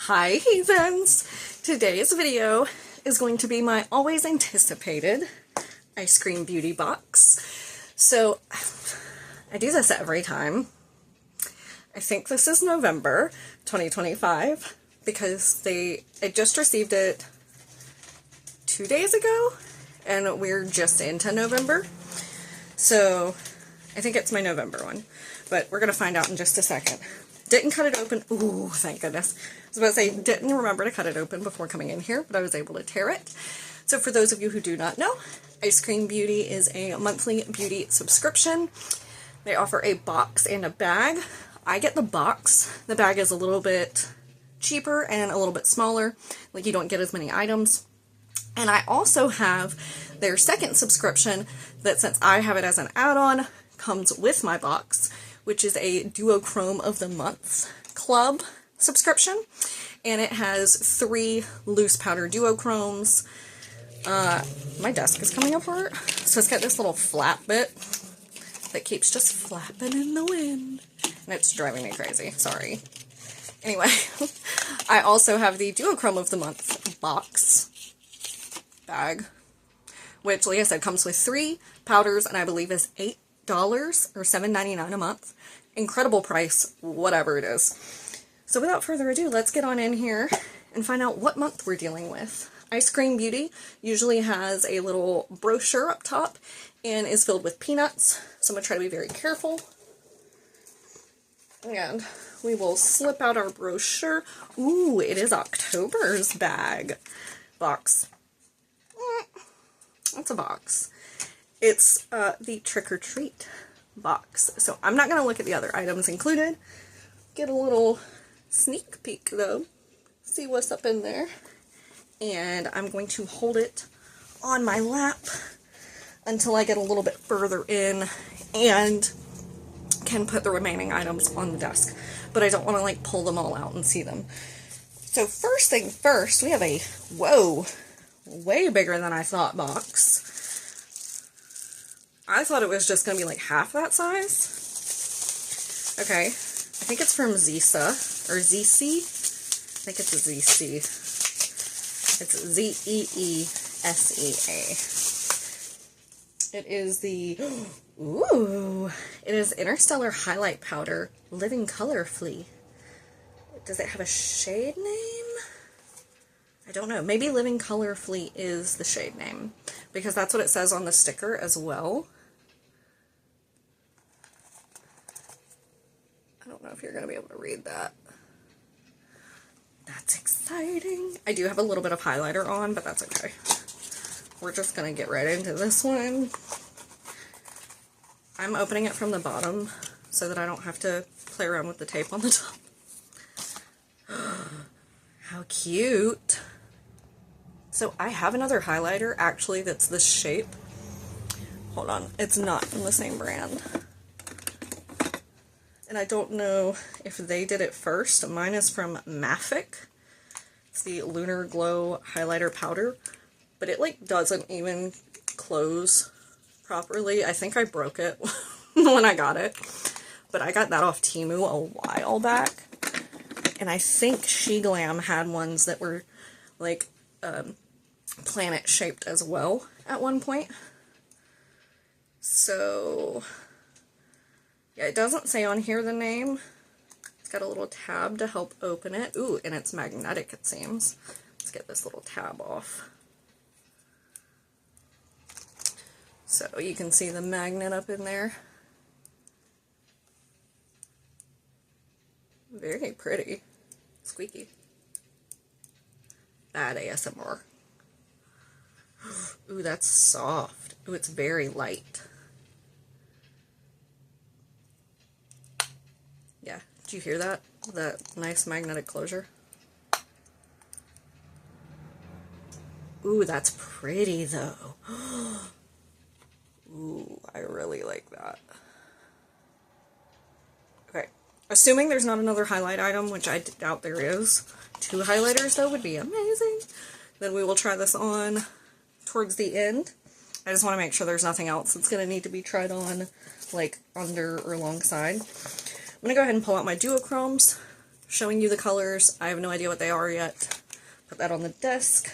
Hi heathens! Today's video is going to be my always anticipated EyeScream beauty box. So I do this every time. I think this is November 2025 because I just received it 2 days ago and we're just into November. So I think it's my November one, but we're going to find out in just a second. Didn't cut it open. Ooh, thank goodness. I was about to say, didn't remember to cut it open before coming in here, but I was able to tear it. So for those of you who do not know, EyeScream Beauty is a monthly beauty subscription. They offer a box and a bag. I get the box. The bag is a little bit cheaper and a little bit smaller. Like, you don't get as many items. And I also have their second subscription that, since I have it as an add-on, comes with my box, which is a Duochrome of the Month Club subscription. And it has 3 loose powder duochromes. My desk is coming apart. So it's got this little flap bit that keeps just flapping in the wind. And it's driving me crazy. Sorry. Anyway, I also have the Duochrome of the Month box bag, which, like I said, comes with 3 powders and I believe is $8 or $7.99 a month. Incredible price, whatever it is. So without further ado, let's get on in here and find out what month we're dealing with. EyeScream Beauty usually has a little brochure up top and is filled with peanuts, so I'm going to try to be very careful. And we will slip out our brochure. Ooh, it is October's box. That's a box. It's the Trick or Treat box. So I'm not going to look at the other items included. Get a little sneak peek though. See what's up in there. And I'm going to hold it on my lap until I get a little bit further in and can put the remaining items on the desk. But I don't want to like pull them all out and see them. So first thing first, we have a, whoa, way bigger than I thought box. I thought it was just going to be like half that size. Okay, I think it's from Zisa, or ZC. I think it's a ZC. It's Z-E-E-S-E-A. It is the, ooh, it is Interstellar Highlight Powder Living Color Flea. Does it have a shade name? I don't know. Maybe Living Color Flea is the shade name, because that's what it says on the sticker as well. I don't know if you're going to be able to read that. That's exciting. I do have a little bit of highlighter on, but that's okay. We're just going to get right into this one. I'm opening it from the bottom so that I don't have to play around with the tape on the top. How cute. So I have another highlighter actually that's this shape. Hold on, it's not from the same brand. And I don't know if they did it first. Mine is from Mafic. It's the Lunar Glow Highlighter Powder. But it like doesn't even close properly. I think I broke it when I got it. But I got that off Temu a while back. And I think She Glam had ones that were like planet shaped as well at one point. So yeah, it doesn't say on here the name. It's got a little tab to help open it. Ooh, and it's magnetic, it seems. Let's get this little tab off. So you can see the magnet up in there. Very pretty. Squeaky. Bad ASMR. Ooh, that's soft. Ooh, it's very light. Yeah, did you hear that? That nice magnetic closure? Ooh, that's pretty though. Ooh, I really like that. Okay, assuming there's not another highlight item, which I doubt there is. 2 highlighters though would be amazing. Then we will try this on towards the end. I just want to make sure there's nothing else that's going to need to be tried on, like under or alongside. I'm going to go ahead and pull out my duochromes. showing you the colors. I have no idea what they are yet. Put that on the desk.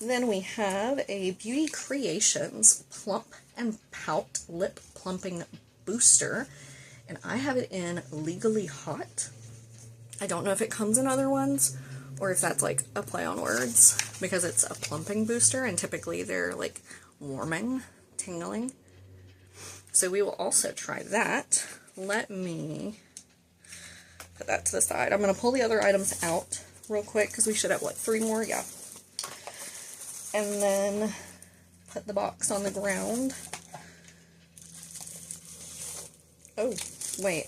Then we have a Beauty Creations Plump and Pout Lip Plumping Booster. And I have it in Legally Hot. I don't know if it comes in other ones or if that's like a play on words, because it's a plumping booster and typically they're like warming, tingling. So we will also try that. Let me put that to the side. I'm going to pull the other items out real quick because we should have, what, 3 more? Yeah. And then put the box on the ground. Oh, wait.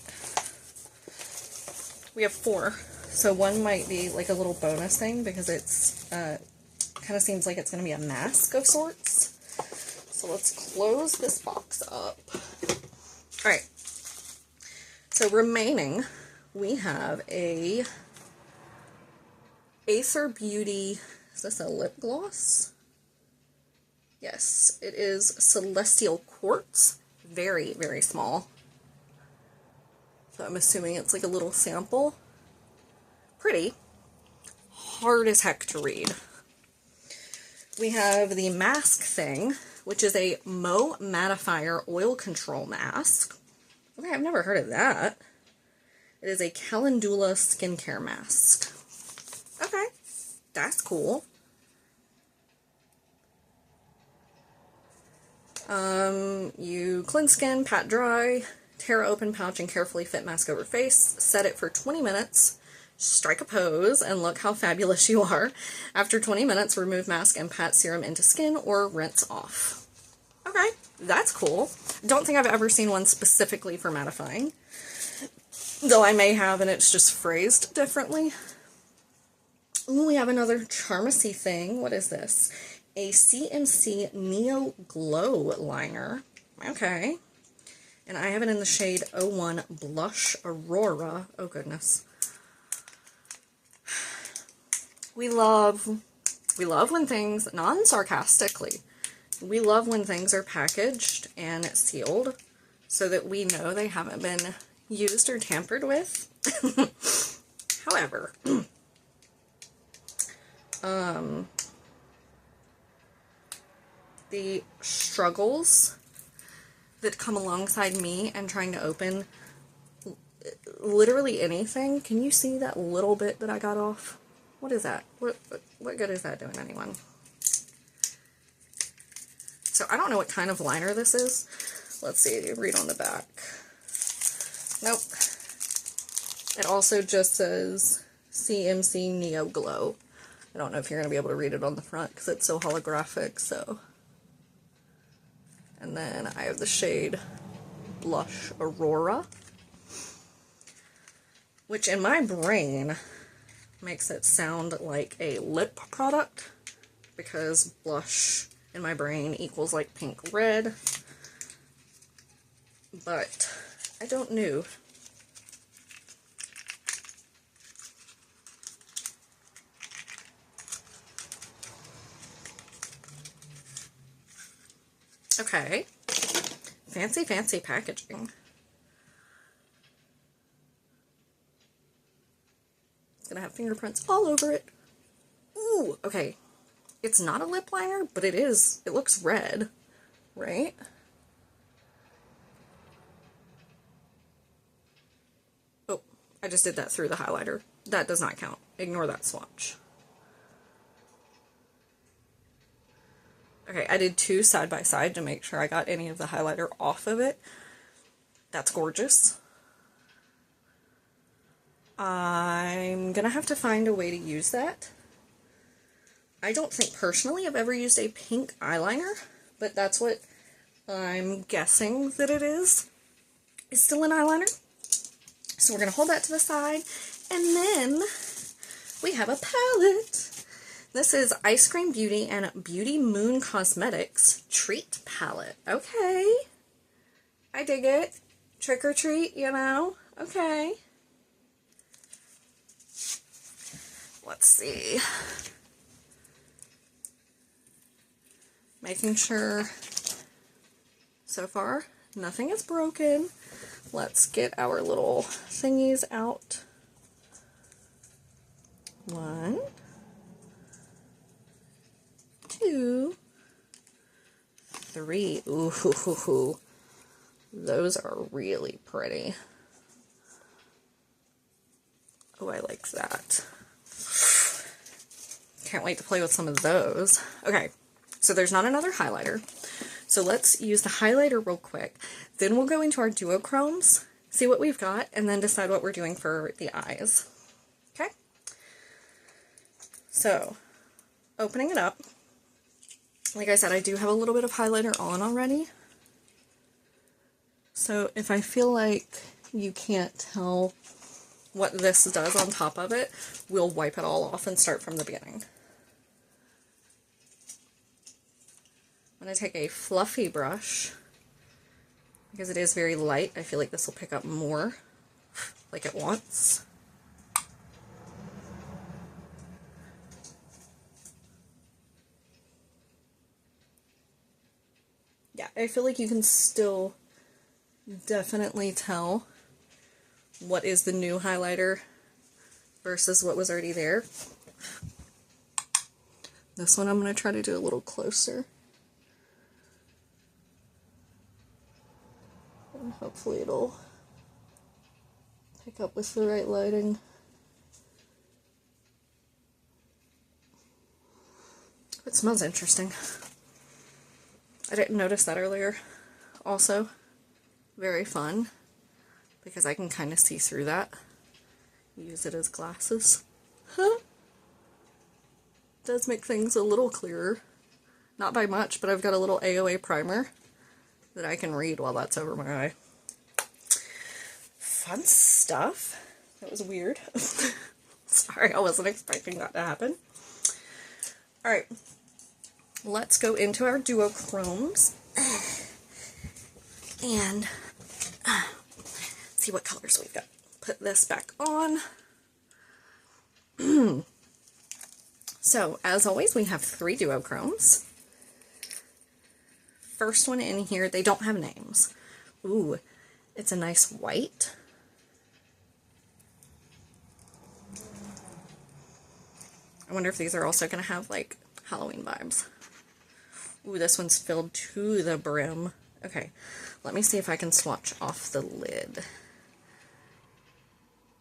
We have 4. So one might be like a little bonus thing because it's kind of seems like it's going to be a mask of sorts. So let's close this box up. Alright. So remaining, we have a Aether Beauty, is this a lip gloss? Yes, it is Celestial Quartz. Very, very small. So I'm assuming it's like a little sample. Pretty. Hard as heck to read. We have the mask thing, which is a Mo Mattifier Oil Control Mask. Okay, I've never heard of that. It is a Calendula skincare mask. Okay, that's cool. You cleanse skin, pat dry, tear open pouch, and carefully fit mask over face. Set it for 20 minutes. Strike a pose, and look how fabulous you are. After 20 minutes, remove mask and pat serum into skin or rinse off. Okay, that's cool. Don't think I've ever seen one specifically for mattifying. Though I may have, and it's just phrased differently. Ooh, we have another Charmacy thing. What is this? A CMC Neo Glow liner. Okay. And I have it in the shade 01 Blush Aurora. Oh, goodness. We love when things, non-sarcastically, we love when things are packaged and sealed so that we know they haven't been used or tampered with. However, the struggles that come alongside me and trying to open literally anything. Can you see that little bit that I got off? What is that? What good is that doing anyone? So I don't know what kind of liner this is. Let's see, read on the back. Nope. It also just says CMC Neo Glow. I don't know if you're going to be able to read it on the front because it's so holographic, so. And then I have the shade Blush Aurora, which in my brain makes it sound like a lip product because blush in my brain equals like pink red, but I don't know. Okay, fancy, fancy packaging. It's gonna have fingerprints all over it. Ooh, okay. It's not a lip liner, but it is. It looks red, right? Oh, I just did that through the highlighter. That does not count. Ignore that swatch. Okay, I did 2 side by side to make sure I got any of the highlighter off of it. That's gorgeous. I'm gonna have to find a way to use that. I don't think personally I've ever used a pink eyeliner, but that's what I'm guessing that it is. It's still an eyeliner. So we're gonna hold that to the side, and then we have a palette. This is EyeScream Beauty and Beauty Moon Cosmetics Treat Palette. Okay. I dig it. Trick or treat, you know? Okay. Let's see. Making sure so far nothing is broken. Let's get our little thingies out. 1, 2, 3. Ooh, those are really pretty. Oh, I like that. Can't wait to play with some of those. Okay, so there's not another highlighter. So let's use the highlighter real quick. Then we'll go into our duochromes, see what we've got, and then decide what we're doing for the eyes. Okay? So, opening it up. Like I said, I do have a little bit of highlighter on already. So if I feel like you can't tell what this does on top of it, we'll wipe it all off and start from the beginning. I'm going to take a fluffy brush, because it is very light. I feel like this will pick up more, like it wants. Yeah, I feel like you can still definitely tell what is the new highlighter versus what was already there. This one I'm going to try to do a little closer. And hopefully it'll pick up with the right lighting. It smells interesting. I didn't notice that earlier. Also, very fun, because I can kind of see through that. Use it as glasses. Huh? Does make things a little clearer. Not by much, but I've got a little AOA primer that I can read while that's over my eye. Fun stuff. That was weird. Sorry, I wasn't expecting that to happen. Alright, let's go into our duochromes and see what colors we've got. Put this back on. So, as always, we have 3 duochromes. First one in here, they don't have names. Ooh, it's a nice white. I wonder if these are also going to have, like, Halloween vibes. Ooh, this one's filled to the brim. Okay, let me see if I can swatch off the lid.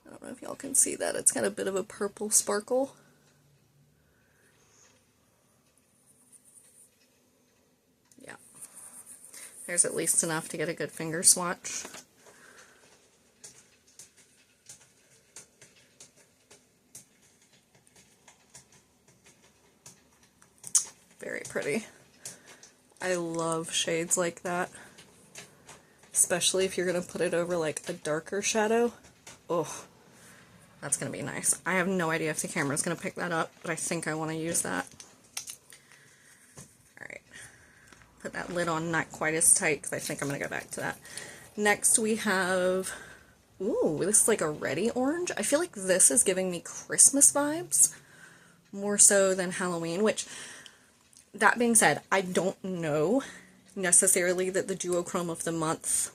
I don't know if y'all can see that. It's got a bit of a purple sparkle. Yeah. There's at least enough to get a good finger swatch. Very pretty. I love shades like that. Especially if you're going to put it over like a darker shadow. Oh, that's going to be nice. I have no idea if the camera's going to pick that up, but I think I want to use that. Alright. Put that lid on not quite as tight, because I think I'm going to go back to that. Next we have... Ooh, this is like a reddy orange. I feel like this is giving me Christmas vibes. More so than Halloween, which... That being said, I don't know necessarily that the duochrome of the month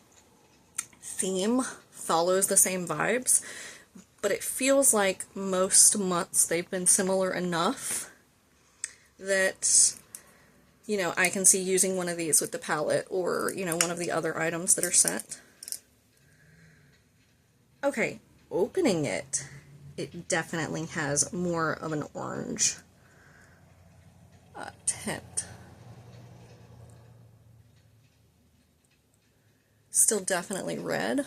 theme follows the same vibes, but it feels like most months they've been similar enough that, you know, I can see using one of these with the palette or, you know, one of the other items that are sent. Okay, opening it, it definitely has more of an orange tint. Still definitely red,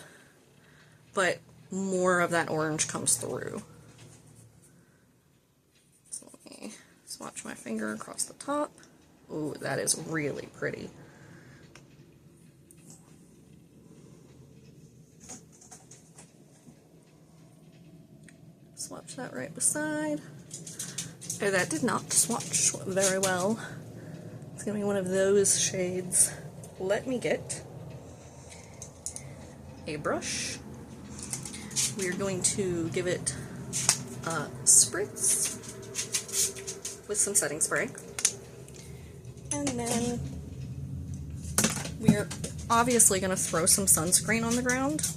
but more of that orange comes through. So let me swatch my finger across the top. Ooh, that is really pretty. Swatch that right beside. Oh, that did not swatch very well. It's going to be one of those shades. Let me get a brush. We are going to give it a spritz with some setting spray. And then we're obviously going to throw some sunscreen on the ground.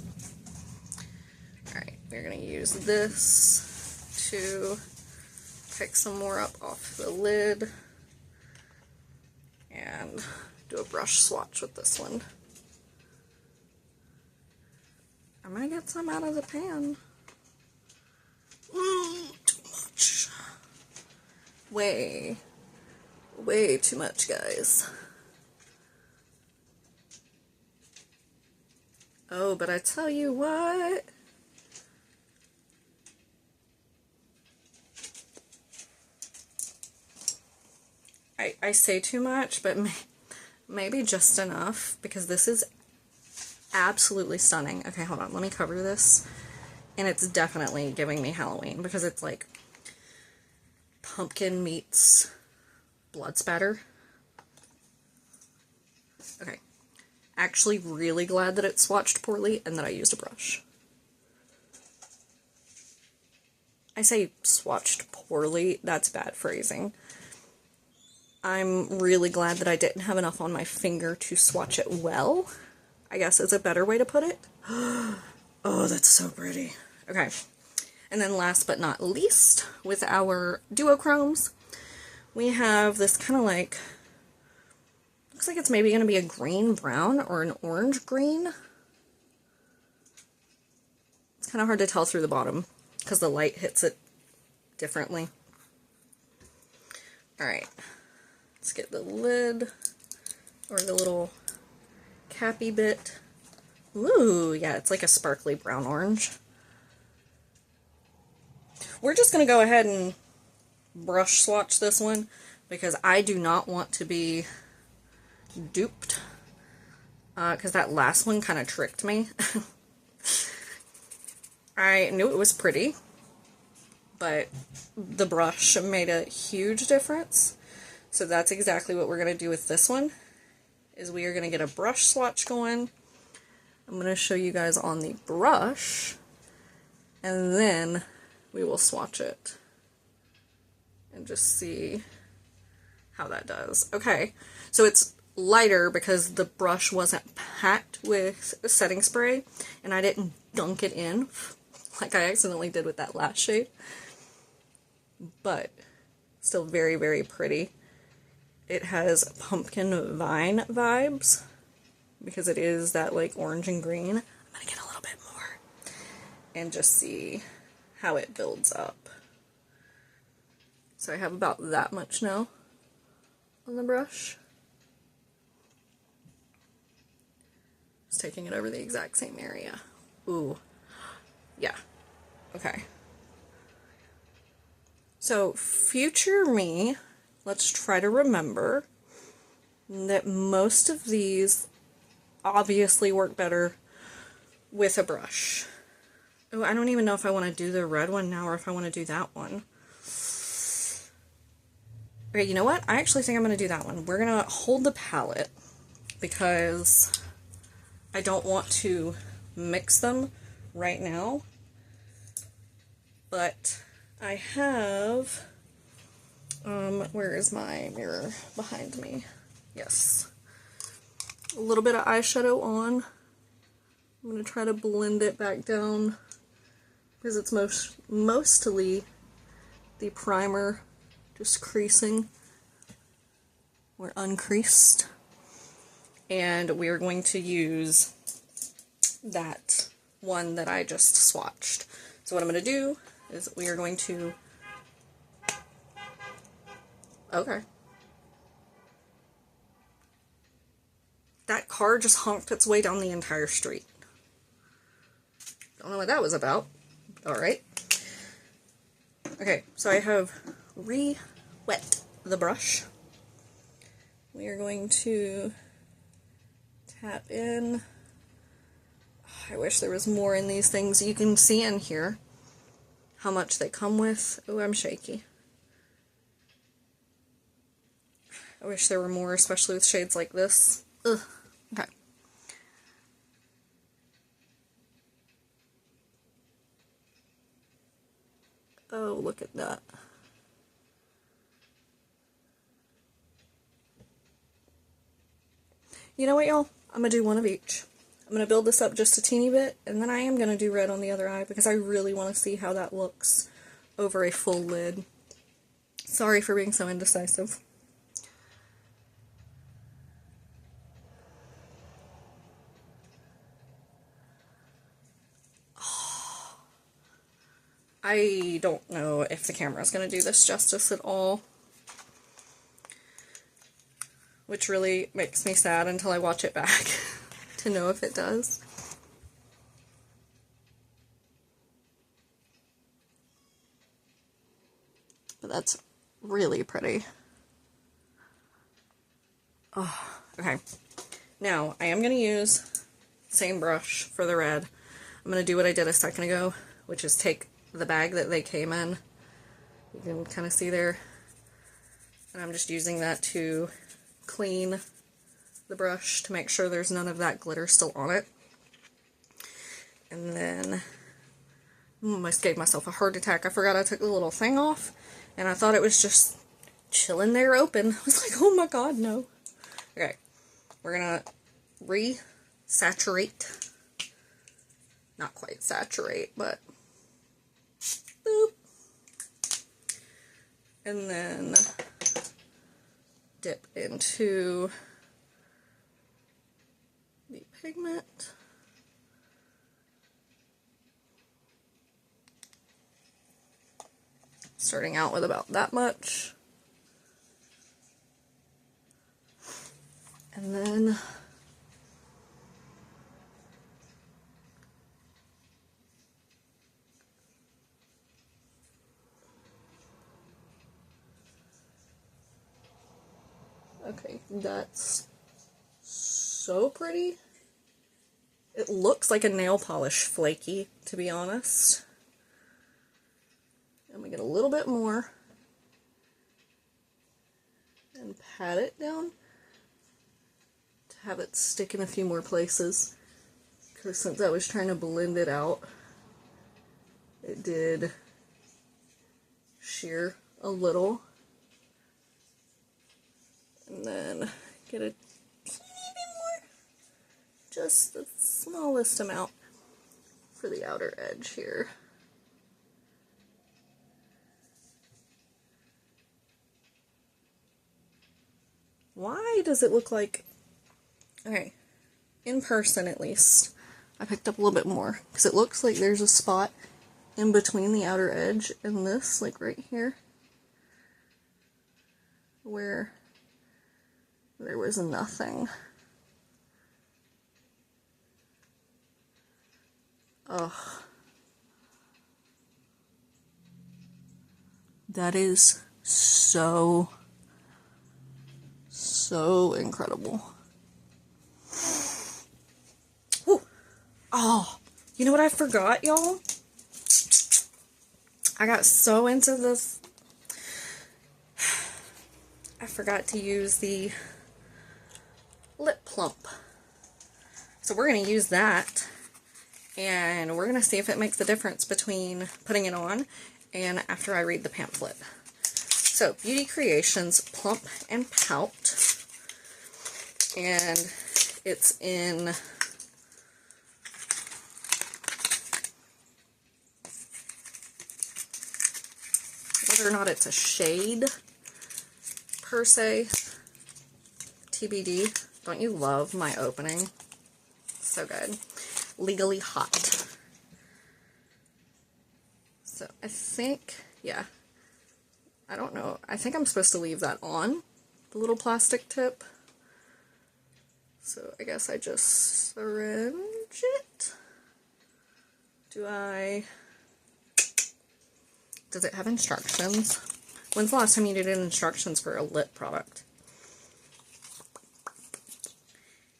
Alright, we're going to use this to pick some more up off the lid and do a brush swatch with this one. I'm gonna get some out of the pan. Too much. Way too much, guys. Oh, but I tell you what. I say too much, but maybe just enough, because this is absolutely stunning. Okay, hold on. Let me cover this. And it's definitely giving me Halloween, because it's like pumpkin meets blood spatter. Okay. Actually really glad that it swatched poorly and that I used a brush. I say swatched poorly. That's bad phrasing. I'm really glad that I didn't have enough on my finger to swatch it well, I guess is a better way to put it. Oh, that's so pretty. Okay, and then last but not least, with our duochromes, we have this kind of like, looks like it's maybe going to be a green-brown or an orange-green. It's kind of hard to tell through the bottom because the light hits it differently. Alright. Let's get the lid, or the little cappy bit. Ooh, yeah, it's like a sparkly brown orange. We're just going to go ahead and brush swatch this one, because I do not want to be duped, because that last one kind of tricked me. I knew it was pretty, but the brush made a huge difference. So that's exactly what we're going to do with this one, is we are going to get a brush swatch going. I'm going to show you guys on the brush, and then we will swatch it and just see how that does. Okay, so it's lighter because the brush wasn't packed with setting spray, and I didn't dunk it in like I accidentally did with that last shade, but still very, very pretty. It has pumpkin vine vibes, because it is that like orange and green. I'm gonna get a little bit more and just see how it builds up. So I have about that much now on the brush. Just taking it over the exact same area. Ooh, yeah, okay. So future me, let's try to remember that most of these obviously work better with a brush. Oh, I don't even know if I want to do the red one now or if I want to do that one. Okay, you know what? I actually think I'm going to do that one. We're going to hold the palette because I don't want to mix them right now. But I have... where is my mirror? Behind me. Yes. A little bit of eyeshadow on. I'm going to try to blend it back down because it's mostly the primer just creasing or uncreased. And we are going to use that one that I just swatched. So what I'm going to do is we are going to... Okay. That car just honked its way down the entire street. Don't know what that was about. Alright. Okay, so I have re-wet the brush. We are going to tap in. I wish there was more in these things. You can see in here how much they come with. Oh, I'm shaky. I wish there were more, especially with shades like this. Ugh. Okay. Oh, look at that. You know what, y'all? I'm going to do one of each. I'm going to build this up just a teeny bit, and then I am going to do red on the other eye because I really want to see how that looks over a full lid. Sorry for being so indecisive. I don't know if the camera's going to do this justice at all, which really makes me sad until I watch it back to know if it does. But that's really pretty. Oh, okay. Now, I am going to use the same brush for the red. I'm going to do what I did a second ago, which is take the bag that they came in. You can kind of see there. And I'm just using that to clean the brush to make sure there's none of that glitter still on it. And then I almost gave myself a heart attack. I forgot I took the little thing off, and I thought it was just chilling there open. I was like, oh my god, no. Okay, we're gonna re-saturate. Not quite saturate, but boop. And then dip into the pigment. Starting out with about that much. And then okay, that's so pretty. It looks like a nail polish flaky, to be honest. And we get a little bit more and pat it down to have it stick in a few more places, because since I was trying to blend it out, it did shear a little. And then get a teeny bit more, just the smallest amount for the outer edge here. Why does it look like, okay, in person at least, I picked up a little bit more, because it looks like there's a spot in between the outer edge and this, like right here, where there was nothing. Ugh. That is so incredible. Ooh. Oh, you know what I forgot, y'all? I got so into this. I forgot to use the lip plump. So we're going to use that, and we're going to see if it makes a difference between putting it on and after I read the pamphlet. So, Beauty Creations Plump and Pout, and it's in whether or not it's a shade per se, TBD. Don't you love my opening? So good. Legally Hot. So I think, yeah, I don't know. I think I'm supposed to leave that on, the little plastic tip. So I guess I just syringe it. Does it have instructions? When's the last time you did instructions for a lip product?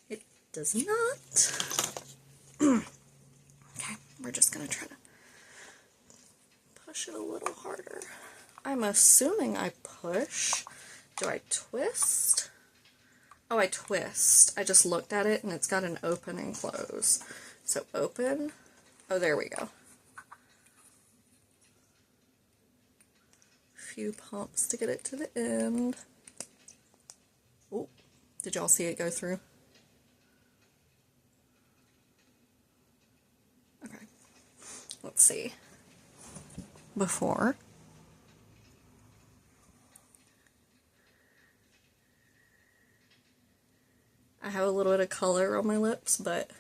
It does not. Okay, we're just gonna try to push it a little harder. I'm assuming I push. Do I twist? Oh, I twist. I just looked at it and it's got an open and close. So open. Oh, there we go. Few pumps to get it to the end. Oh, did y'all see it go through? Okay. Let's see. Before. I have a little bit of color on my lips, but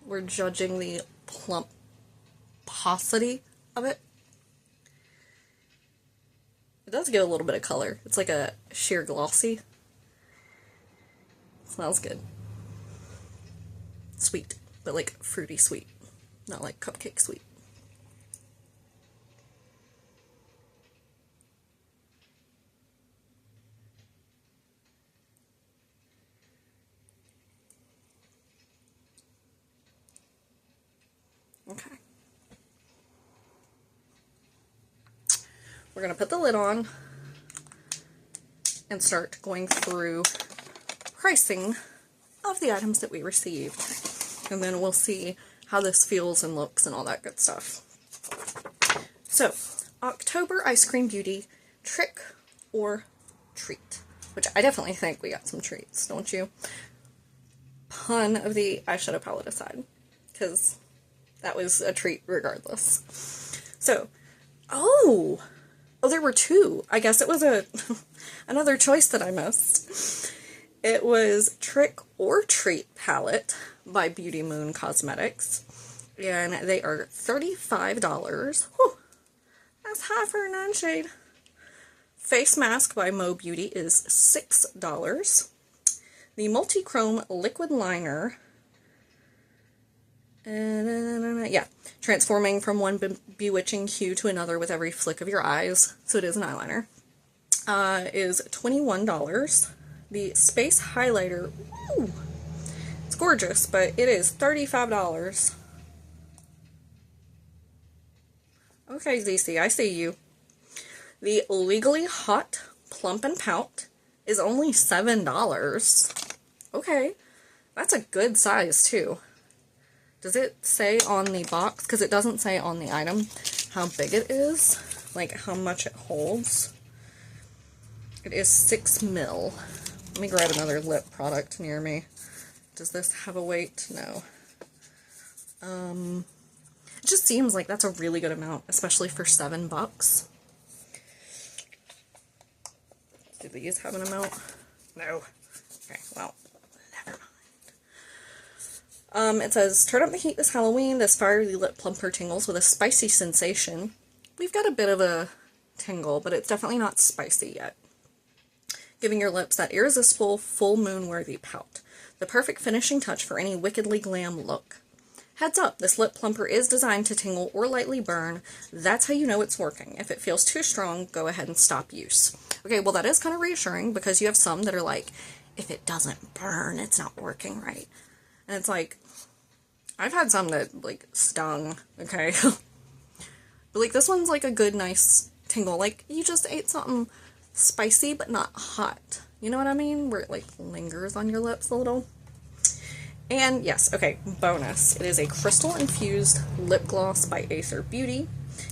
we're judging the plumposity of it. It does get a little bit of color. It's like a sheer glossy. Smells good. Sweet, but like fruity sweet, not like cupcake sweet. Okay. We're going to put the lid on and start going through pricing of the items that we received. And then we'll see how this feels and looks and all that good stuff. So, October EyeScream Beauty Trick or Treat. Which I definitely think we got some treats, don't you? Pun of the eyeshadow palette aside. Because that was a treat regardless. So, oh, there were two. I guess it was another choice that I missed. It was Trick or Treat palette by Beauty Moon Cosmetics. And they are $35. Whew, that's high for a nightshade. Face mask by Mo Beauty is $6. The Multi-Chrome Liquid Liner, yeah, transforming from one bewitching hue to another with every flick of your eyes, so it is an eyeliner, is $21. The Space Highlighter, ooh, it's gorgeous, but it is $35. Okay, ZC, I see you. The Legally Hot Plump and Pout is only $7. Okay, that's a good size, too. Does it say on the box, because it doesn't say on the item, how big it is? Like, how much it holds? It is 6 mil. Let me grab another lip product near me. Does this have a weight? No. It just seems like that's a really good amount, especially for $7. Do these have an amount? No. Okay, well, never mind. It says, turn up the heat this Halloween. This fiery lip plumper tingles with a spicy sensation. We've got a bit of a tingle, but it's definitely not spicy yet. Giving your lips that irresistible, full moon-worthy pout. The perfect finishing touch for any wickedly glam look. Heads up, this lip plumper is designed to tingle or lightly burn. That's how you know it's working. If it feels too strong, go ahead and stop use. Okay, well that is kind of reassuring because you have some that are like, if it doesn't burn, it's not working right. And it's like, I've had some that like stung, okay? But like this one's like a good, nice tingle. Like you just ate something spicy but not hot. You know what I mean? Where it like lingers on your lips a little. And yes, okay, bonus. It is a crystal infused lip gloss by Aether Beauty.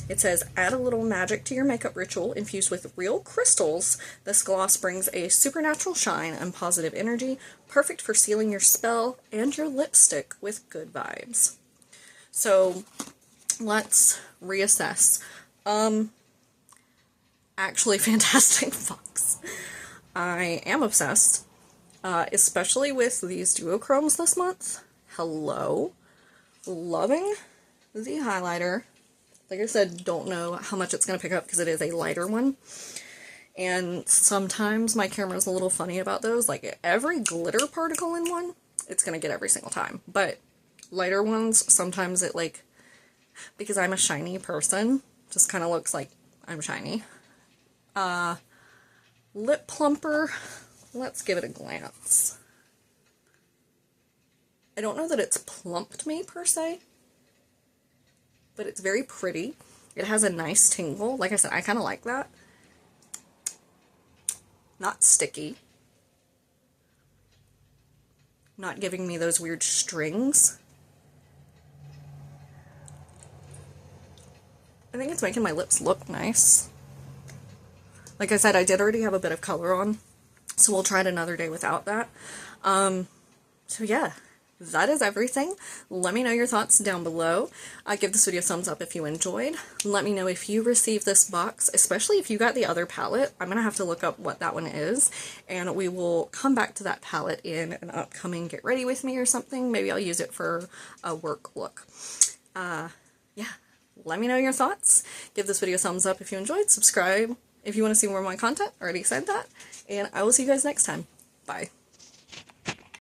It says, add a little magic to your makeup ritual infused with real crystals. This gloss brings a supernatural shine and positive energy, perfect for sealing your spell and your lipstick with good vibes. So let's reassess. Actually fantastic box. I am obsessed. Especially with these duochromes this month. Hello. Loving the highlighter. Like I said, don't know how much it's going to pick up because it is a lighter one. And sometimes my camera's a little funny about those. Like every glitter particle in one, it's going to get every single time. But lighter ones, sometimes it like, because I'm a shiny person, just kind of looks like I'm shiny. Lip plumper. Let's give it a glance. I don't know that it's plumped me per se, but it's very pretty. It has a nice tingle. Like I said, I kind of like that. Not sticky. Not giving me those weird strings. I think it's making my lips look nice. Like I said, I did already have a bit of color on. So we'll try it another day without that. So yeah, that is everything. Let me know your thoughts down below. Give this video a thumbs up if you enjoyed. Let me know if you received this box, especially if you got the other palette. I'm gonna have to look up what that one is, and we will come back to that palette in an upcoming Get Ready With Me or something. Maybe I'll use it for a work look. Yeah, let me know your thoughts. Give this video a thumbs up if you enjoyed. Subscribe if you want to see more of my content. Already said that. And I will see you guys next time. Bye.